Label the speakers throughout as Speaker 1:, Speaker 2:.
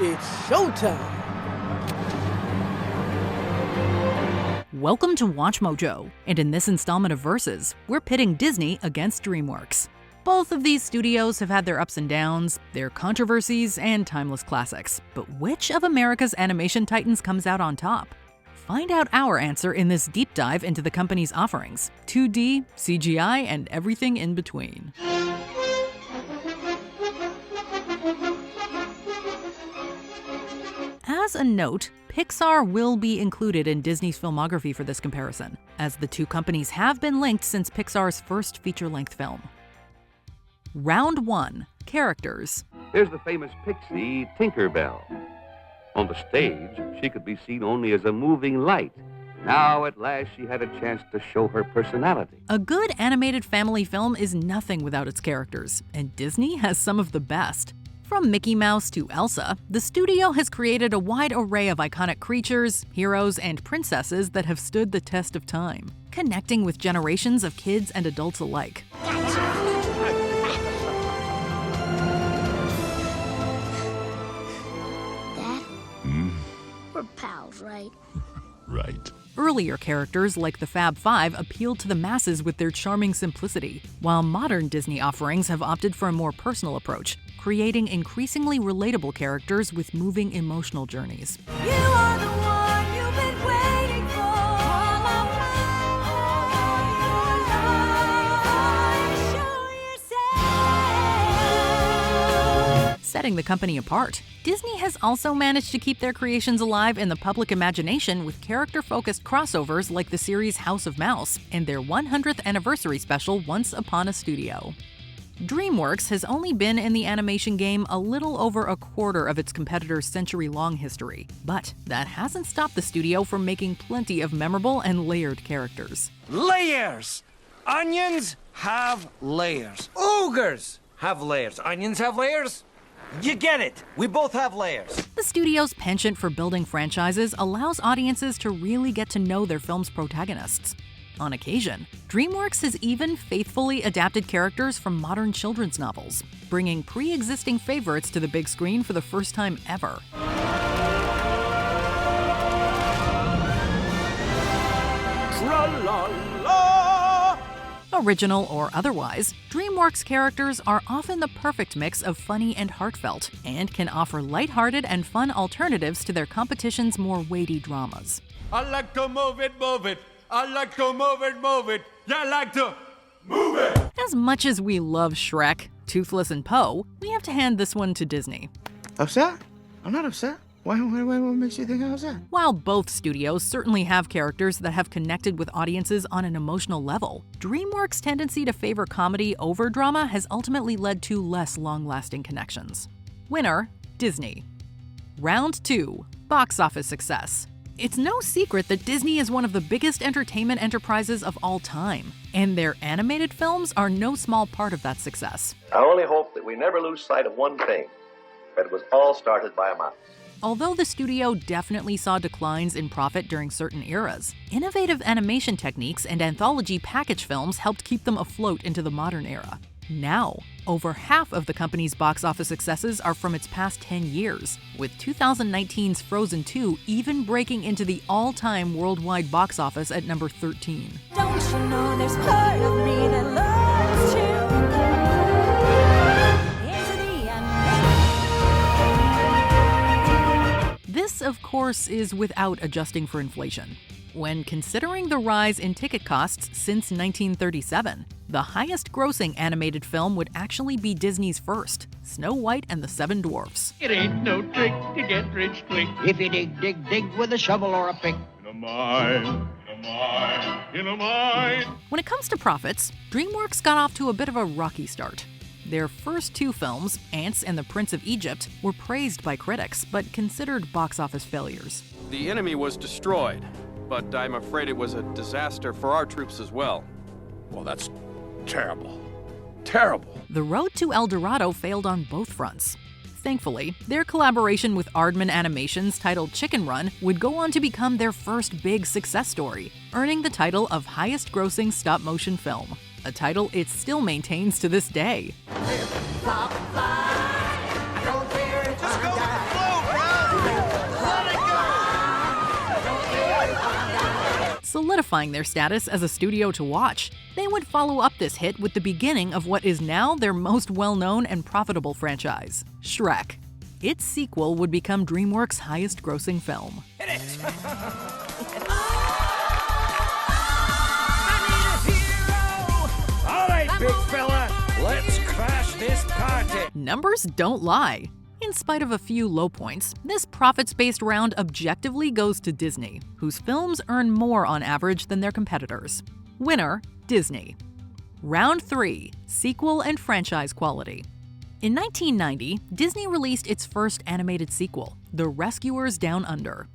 Speaker 1: It's showtime!
Speaker 2: Welcome to WatchMojo, and in this installment of Versus, we're pitting Disney against DreamWorks. Both of these studios have had their ups and downs, their controversies, and timeless classics. But which of America's animation titans comes out on top? Find out our answer in this deep dive into the company's offerings, 2D, CGI, and everything in between. As a note, Pixar will be included in Disney's filmography for this comparison, as the two companies have been linked since Pixar's first feature-length film. Round 1. Characters.
Speaker 3: There's the famous pixie Tinkerbell. On the stage, she could be seen only as a moving light. Now, at last, she had a chance to show her personality.
Speaker 2: A good animated family film is nothing without its characters, and Disney has some of the best. From Mickey Mouse to Elsa, the studio has created a wide array of iconic creatures, heroes, and princesses that have stood the test of time, connecting with generations of kids and adults alike.
Speaker 4: Dad? We're pals, right?
Speaker 5: Right.
Speaker 2: Earlier characters like the Fab Five appealed to the masses with their charming simplicity, while modern Disney offerings have opted for a more personal approach, creating increasingly relatable characters with moving emotional journeys.
Speaker 6: You are the one you've been waiting for all of my life. Show yourself.
Speaker 2: Setting the company apart, Disney has also managed to keep their creations alive in the public imagination with character-focused crossovers like the series House of Mouse and their 100th anniversary special Once Upon a Studio. DreamWorks has only been in the animation game a little over a quarter of its competitor's century-long history, but that hasn't stopped the studio from making plenty of memorable and layered characters.
Speaker 7: Layers! Onions have layers. Ogres have layers. Onions have layers. You get it. We both have layers.
Speaker 2: The studio's penchant for building franchises allows audiences to really get to know their film's protagonists. On occasion, DreamWorks has even faithfully adapted characters from modern children's novels, bringing pre-existing favorites to the big screen for the first time ever.
Speaker 1: Tra-la-la!
Speaker 2: Original or otherwise, DreamWorks characters are often the perfect mix of funny and heartfelt, and can offer lighthearted and fun alternatives to their competition's more weighty dramas.
Speaker 8: I like to move it, move it. I like to move it, move it. Yeah, I like to move it.
Speaker 2: As much as we love Shrek, Toothless, and Poe, we have to hand this one to Disney.
Speaker 9: Upset? I'm not upset. What makes you think I'm upset?
Speaker 2: While both studios certainly have characters that have connected with audiences on an emotional level, DreamWorks' tendency to favor comedy over drama has ultimately led to less long-lasting connections. Winner, Disney. Round 2. Box office success. It's no secret that Disney is one of the biggest entertainment enterprises of all time, and their animated films are no small part of that success.
Speaker 10: I only hope that we never lose sight of one thing, that it was all started by a mouse.
Speaker 2: Although the studio definitely saw declines in profit during certain eras, innovative animation techniques and anthology package films helped keep them afloat into the modern era. Now, over half of the company's box office successes are from its past 10 years, with 2019's Frozen 2 even breaking into the all-time worldwide box office at number 13.
Speaker 6: Don't you know there's part of me that loves to into the unknown.
Speaker 2: This, of course, is without adjusting for inflation. When considering the rise in ticket costs since 1937, the highest-grossing animated film would actually be Disney's first, Snow White and the Seven Dwarfs.
Speaker 11: It ain't no trick to get rich quick.
Speaker 12: If you dig, dig, dig with a shovel or a pick.
Speaker 11: In a mine, in a mine, in a mine.
Speaker 2: When it comes to profits, DreamWorks got off to a bit of a rocky start. Their first two films, Ants and the Prince of Egypt, were praised by critics, but considered box office failures.
Speaker 13: The enemy was destroyed, but I'm afraid it was a disaster for our troops as well.
Speaker 8: Well, that's terrible. Terrible.
Speaker 2: The Road to El Dorado failed on both fronts. Thankfully, their collaboration with Aardman Animations titled Chicken Run would go on to become their first big success story, earning the title of highest-grossing stop-motion film, a title it still maintains to this day.
Speaker 6: Just go with the flow,
Speaker 2: solidifying their status as a studio to watch. They would follow up this hit with the beginning of what is now their most well-known and profitable franchise, Shrek. Its sequel would become DreamWorks' highest-grossing film.
Speaker 7: All right, big fella, let's crash this party.
Speaker 2: Numbers don't lie. In spite of a few low points, this profits-based round objectively goes to Disney, whose films earn more on average than their competitors. Winner, Disney. Round 3, sequel and franchise quality. In 1990, Disney released its first animated sequel, The Rescuers Down Under.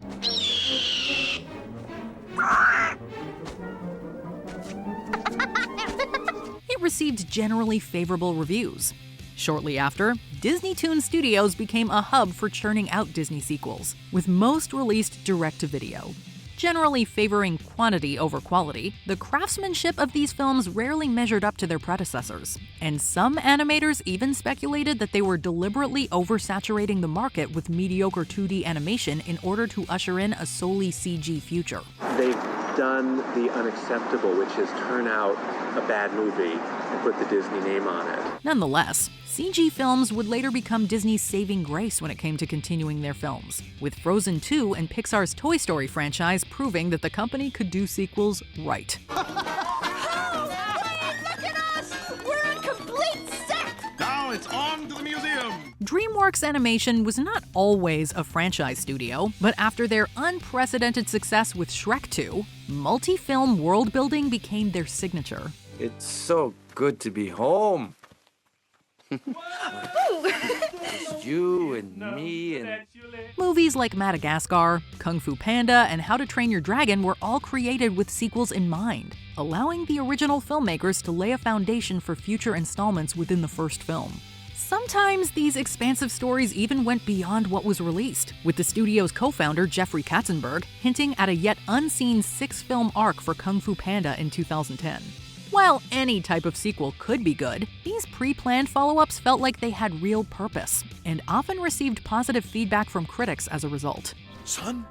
Speaker 2: It received generally favorable reviews. Shortly after, Disney Toon Studios became a hub for churning out Disney sequels, with most released direct-to-video. Generally favoring quantity over quality, the craftsmanship of these films rarely measured up to their predecessors, and some animators even speculated that they were deliberately oversaturating the market with mediocre 2D animation in order to usher in a solely CG future.
Speaker 5: They've done the unacceptable, which is turn out a bad movie and put the Disney name on it.
Speaker 2: Nonetheless, CG films would later become Disney's saving grace when it came to continuing their films, with Frozen 2 and Pixar's Toy Story franchise proving that the company could do sequels right.
Speaker 6: Look at us! We're a complete set!
Speaker 11: Now it's on to the museum!
Speaker 2: DreamWorks Animation was not always a franchise studio, but after their unprecedented success with Shrek 2, multi-film world building became their signature.
Speaker 7: It's so good to be home. Just you and me and...
Speaker 2: Movies like Madagascar, Kung Fu Panda, and How to Train Your Dragon were all created with sequels in mind, allowing the original filmmakers to lay a foundation for future installments within the first film. Sometimes these expansive stories even went beyond what was released, with the studio's co-founder Jeffrey Katzenberg hinting at a yet unseen 6-film arc for Kung Fu Panda in 2010. While any type of sequel could be good, these pre-planned follow-ups felt like they had real purpose, and often received positive feedback from critics as a result.
Speaker 8: Son?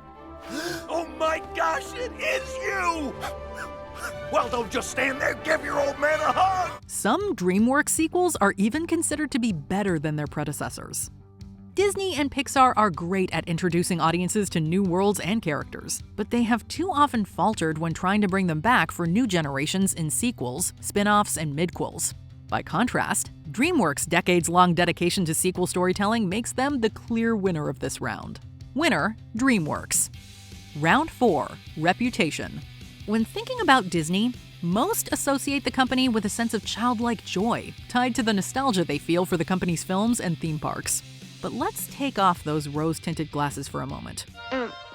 Speaker 8: Oh my gosh, it is you! Well, don't just stand there, give your old man a hug!
Speaker 2: Some DreamWorks sequels are even considered to be better than their predecessors. Disney and Pixar are great at introducing audiences to new worlds and characters, but they have too often faltered when trying to bring them back for new generations in sequels, spin-offs, and midquels. By contrast, DreamWorks' decades-long dedication to sequel storytelling makes them the clear winner of this round. Winner, DreamWorks. Round 4, Reputation. When thinking about Disney, most associate the company with a sense of childlike joy, tied to the nostalgia they feel for the company's films and theme parks. But let's take off those rose-tinted glasses for a moment.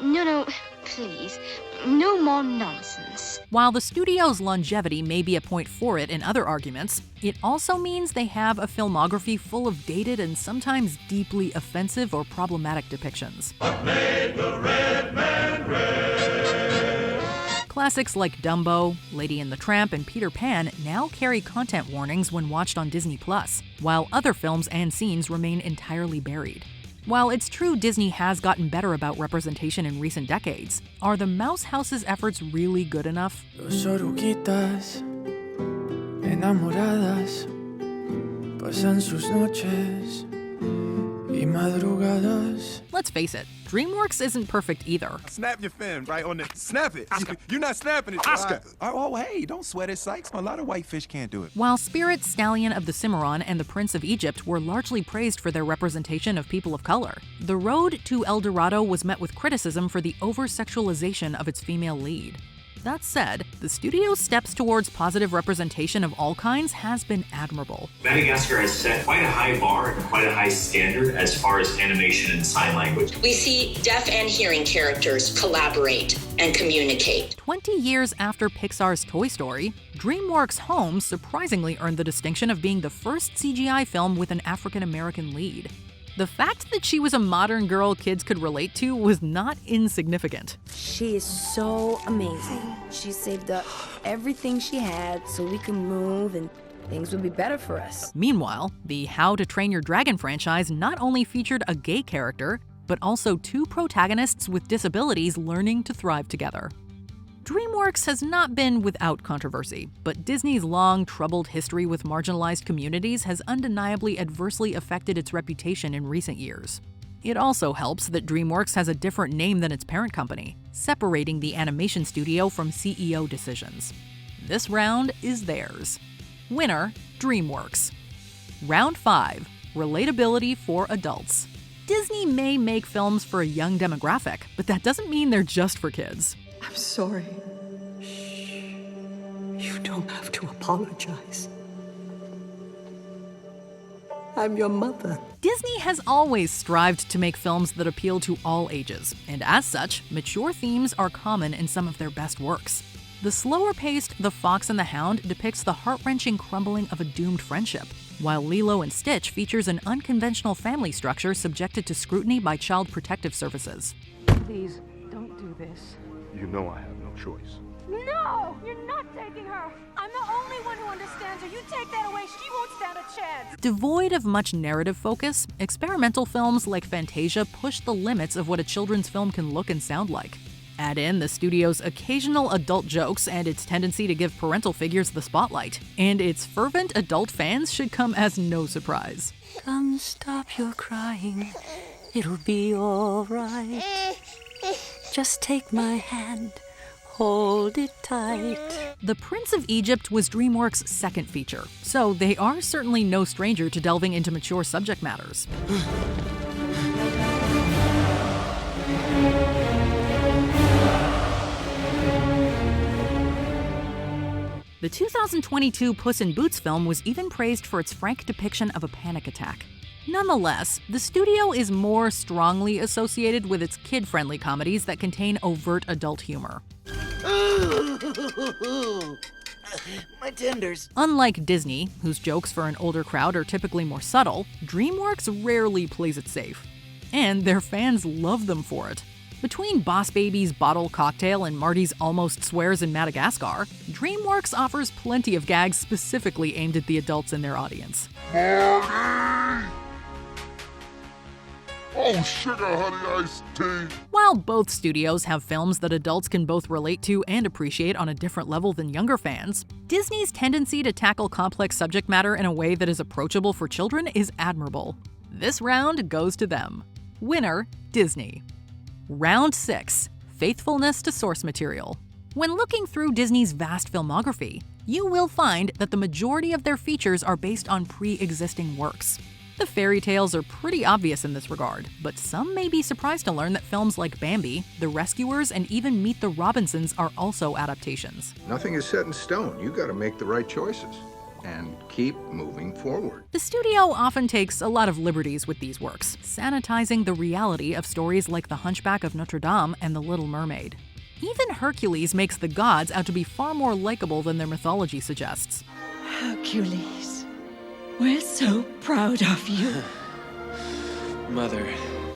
Speaker 4: No, please. No more nonsense.
Speaker 2: While the studio's longevity may be a point for it in other arguments, it also means they have a filmography full of dated and sometimes deeply offensive or problematic depictions.
Speaker 11: What made the red man red?
Speaker 2: Classics like Dumbo, Lady and the Tramp, and Peter Pan now carry content warnings when watched on Disney+, while other films and scenes remain entirely buried. While it's true Disney has gotten better about representation in recent decades, are the Mouse House's efforts really good enough?
Speaker 14: Dos oruguitas enamoradas pasan sus noches y madrugadas.
Speaker 2: Let's face it, DreamWorks isn't perfect either.
Speaker 15: Snap your fin right on the... Snap it. Oscar. You're not snapping it.
Speaker 16: Oscar. Oh, hey, don't sweat it, Sykes. A lot of white fish can't do it.
Speaker 2: While Spirit, Stallion of the Cimarron, and the Prince of Egypt were largely praised for their representation of people of color, The Road to El Dorado was met with criticism for the over-sexualization of its female lead. That said, the studio's steps towards positive representation of all kinds has been admirable.
Speaker 17: Madagascar has set quite a high bar and quite a high standard as far as animation and sign language.
Speaker 18: We see deaf and hearing characters collaborate and communicate.
Speaker 2: 20 years after Pixar's Toy Story, DreamWorks Home surprisingly earned the distinction of being the first CGI film with an African-American lead. The fact that she was a modern girl kids could relate to was not insignificant.
Speaker 19: She is so amazing. She saved up everything she had so we can move and things would be better for us.
Speaker 2: Meanwhile, the How to Train Your Dragon franchise not only featured a gay character, but also 2 protagonists with disabilities learning to thrive together. DreamWorks has not been without controversy, but Disney's long, troubled history with marginalized communities has undeniably adversely affected its reputation in recent years. It also helps that DreamWorks has a different name than its parent company, separating the animation studio from CEO decisions. This round is theirs. Winner, DreamWorks. Round 5, Relatability for Adults. Disney may make films for a young demographic, but that doesn't mean they're just for kids.
Speaker 20: I'm sorry. Shh. You don't have to apologize. I'm your mother.
Speaker 2: Disney has always strived to make films that appeal to all ages, and as such, mature themes are common in some of their best works. The slower-paced The Fox and the Hound depicts the heart-wrenching crumbling of a doomed friendship, while Lilo and Stitch features an unconventional family structure subjected to scrutiny by Child Protective Services.
Speaker 1: Please, don't do this.
Speaker 15: You know I have no choice.
Speaker 6: No! You're not taking her! I'm the only one who understands her. You take that away, she won't stand a chance!
Speaker 2: Devoid of much narrative focus, experimental films like Fantasia push the limits of what a children's film can look and sound like. Add in the studio's occasional adult jokes and its tendency to give parental figures the spotlight, and its fervent adult fans should come as no surprise.
Speaker 20: Come, stop your crying. It'll be all right. Just take my hand. Hold it tight.
Speaker 2: The Prince of Egypt was DreamWorks' second feature, so they are certainly no stranger to delving into mature subject matters. The 2022 Puss in Boots film was even praised for its frank depiction of a panic attack. Nonetheless, the studio is more strongly associated with its kid-friendly comedies that contain overt adult humor.
Speaker 1: My tenders.
Speaker 2: Unlike Disney, whose jokes for an older crowd are typically more subtle, DreamWorks rarely plays it safe. And their fans love them for it. Between Boss Baby's Bottle Cocktail and Marty's Almost Swears in Madagascar, DreamWorks offers plenty of gags specifically aimed at the adults in their audience.
Speaker 11: Oh, sugar honey iced tea.
Speaker 2: While both studios have films that adults can both relate to and appreciate on a different level than younger fans, Disney's tendency to tackle complex subject matter in a way that is approachable for children is admirable. This round goes to them. Winner, Disney. Round 6, Faithfulness to Source Material. When looking through Disney's vast filmography, you will find that the majority of their features are based on pre-existing works. The fairy tales are pretty obvious in this regard, but some may be surprised to learn that films like Bambi, The Rescuers, and even Meet the Robinsons are also adaptations.
Speaker 21: Nothing is set in stone. You gotta make the right choices and keep moving forward.
Speaker 2: The studio often takes a lot of liberties with these works, sanitizing the reality of stories like The Hunchback of Notre Dame and The Little Mermaid. Even Hercules makes the gods out to be far more likable than their mythology suggests.
Speaker 20: Hercules, we're so proud of you.
Speaker 14: Mother.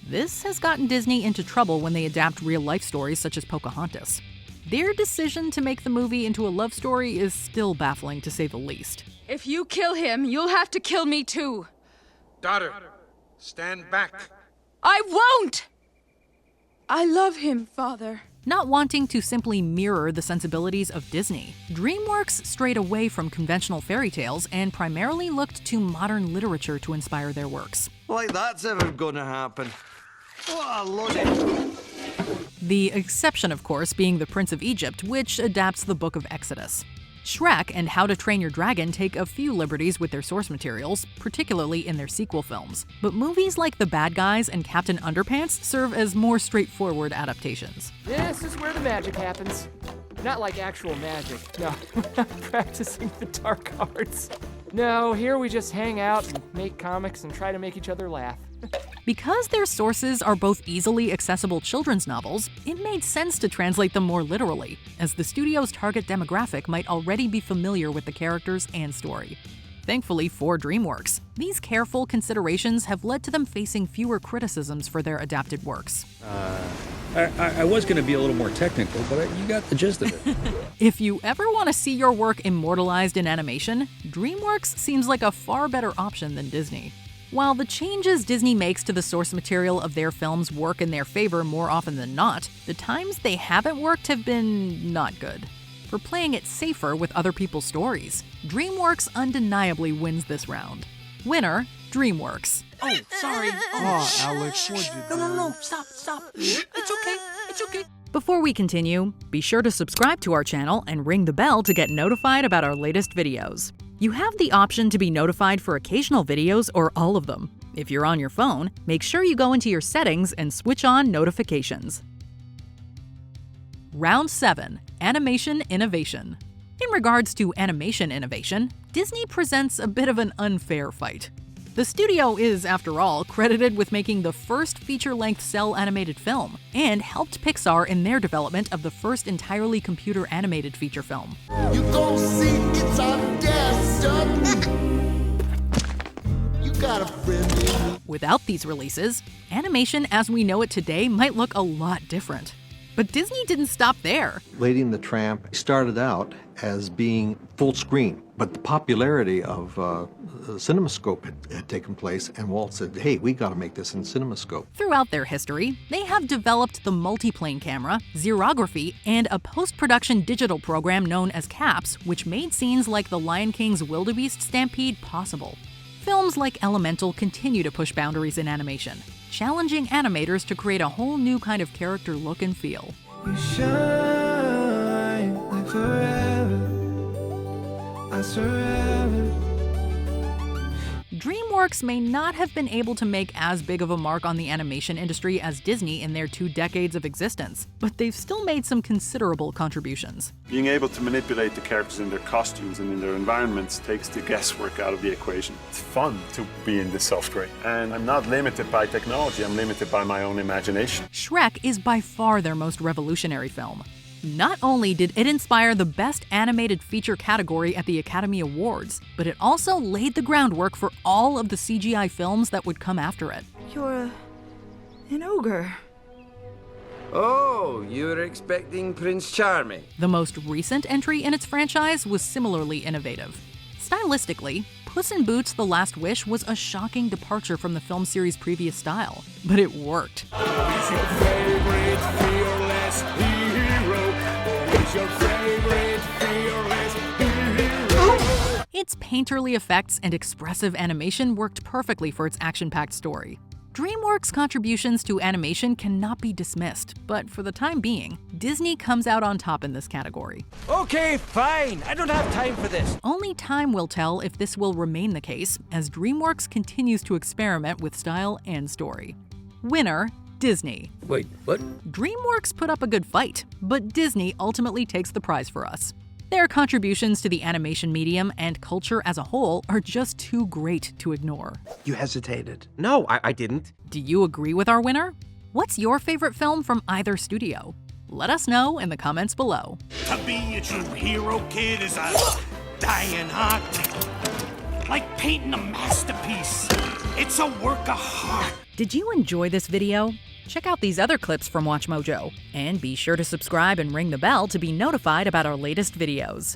Speaker 2: This has gotten Disney into trouble when they adapt real-life stories such as Pocahontas. Their decision to make the movie into a love story is still baffling, to say the least.
Speaker 22: If you kill him, you'll have to kill me too.
Speaker 7: Daughter, stand back.
Speaker 22: I won't! I love him, Father.
Speaker 2: Not wanting to simply mirror the sensibilities of Disney, DreamWorks strayed away from conventional fairy tales and primarily looked to modern literature to inspire their works.
Speaker 7: Like that's ever gonna happen. What a load of...
Speaker 2: The exception, of course, being The Prince of Egypt, which adapts the Book of Exodus. Shrek and How to Train Your Dragon take a few liberties with their source materials, particularly in their sequel films. But movies like The Bad Guys and Captain Underpants serve as more straightforward adaptations.
Speaker 23: This is where the magic happens. Not like actual magic. No, we're not practicing the dark arts. No, here we just hang out and make comics and try to make each other laugh.
Speaker 2: Because their sources are both easily accessible children's novels, it made sense to translate them more literally, as the studio's target demographic might already be familiar with the characters and story. Thankfully for DreamWorks, these careful considerations have led to them facing fewer criticisms for their adapted works.
Speaker 24: I was going to be a little more technical, but you got the gist of it.
Speaker 2: If you ever want to see your work immortalized in animation, DreamWorks seems like a far better option than Disney. While the changes Disney makes to the source material of their films work in their favor more often than not, the times they haven't worked have been not good. For playing it safer with other people's stories, DreamWorks undeniably wins this round. Winner, DreamWorks.
Speaker 22: Oh, sorry.
Speaker 15: Oh, Alex, what'd you do?
Speaker 22: No, stop. It's okay.
Speaker 2: Before we continue, be sure to subscribe to our channel and ring the bell to get notified about our latest videos. You have the option to be notified for occasional videos or all of them. If you're on your phone, make sure you go into your settings and switch on notifications. Round 7. Animation Innovation. In regards to animation innovation, Disney presents a bit of an unfair fight. The studio is, after all, credited with making the first feature-length cell animated film and helped Pixar in their development of the first entirely computer-animated feature film.
Speaker 8: You gon' see it's our destiny. You got a friend in me.
Speaker 2: Without these releases, animation as we know it today might look a lot different. But Disney didn't stop there.
Speaker 3: Lady and the Tramp started out as being full screen, but the popularity of CinemaScope had taken place, and Walt said, hey, we got to make this in CinemaScope.
Speaker 2: Throughout their history, they have developed the multiplane camera, xerography, and a post-production digital program known as CAPS, which made scenes like The Lion King's wildebeest stampede possible. Films like Elemental continue to push boundaries in animation, challenging animators to create a whole new kind of character look and feel.
Speaker 9: You shine like forever, I surrender.
Speaker 2: DreamWorks may not have been able to make as big of a mark on the animation industry as Disney in their 2 decades of existence, but they've still made some considerable contributions.
Speaker 10: Being able to manipulate the characters in their costumes and in their environments takes the guesswork out of the equation. It's fun to be in this software, and I'm not limited by technology, I'm limited by my own imagination.
Speaker 2: Shrek is by far their most revolutionary film. Not only did it inspire the Best Animated Feature category at the Academy Awards, but it also laid the groundwork for all of the CGI films that would come after it.
Speaker 22: You're an ogre.
Speaker 7: Oh, you were expecting Prince Charming.
Speaker 2: The most recent entry in its franchise was similarly innovative. Stylistically, Puss in Boots: The Last Wish was a shocking departure from the film series' previous style, but it worked.
Speaker 8: Who's your favorite fearless hero? Who's your favorite fearless hero?
Speaker 2: Its painterly effects and expressive animation worked perfectly for its action-packed story. DreamWorks' contributions to animation cannot be dismissed, but for the time being, Disney comes out on top in this category.
Speaker 7: Okay, fine. I don't have time for this.
Speaker 2: Only time will tell if this will remain the case, as DreamWorks continues to experiment with style and story. Winner, Disney.
Speaker 24: Wait, what?
Speaker 2: DreamWorks put up a good fight, but Disney ultimately takes the prize for us. Their contributions to the animation medium and culture as a whole are just too great to ignore.
Speaker 7: You hesitated. No, I didn't.
Speaker 2: Do you agree with our winner? What's your favorite film from either studio? Let us know in the comments below.
Speaker 8: To be a true hero, kid, is a dying art. Like painting a masterpiece. It's a work of art.
Speaker 2: Did you enjoy this video? Check out these other clips from WatchMojo, and be sure to subscribe and ring the bell to be notified about our latest videos.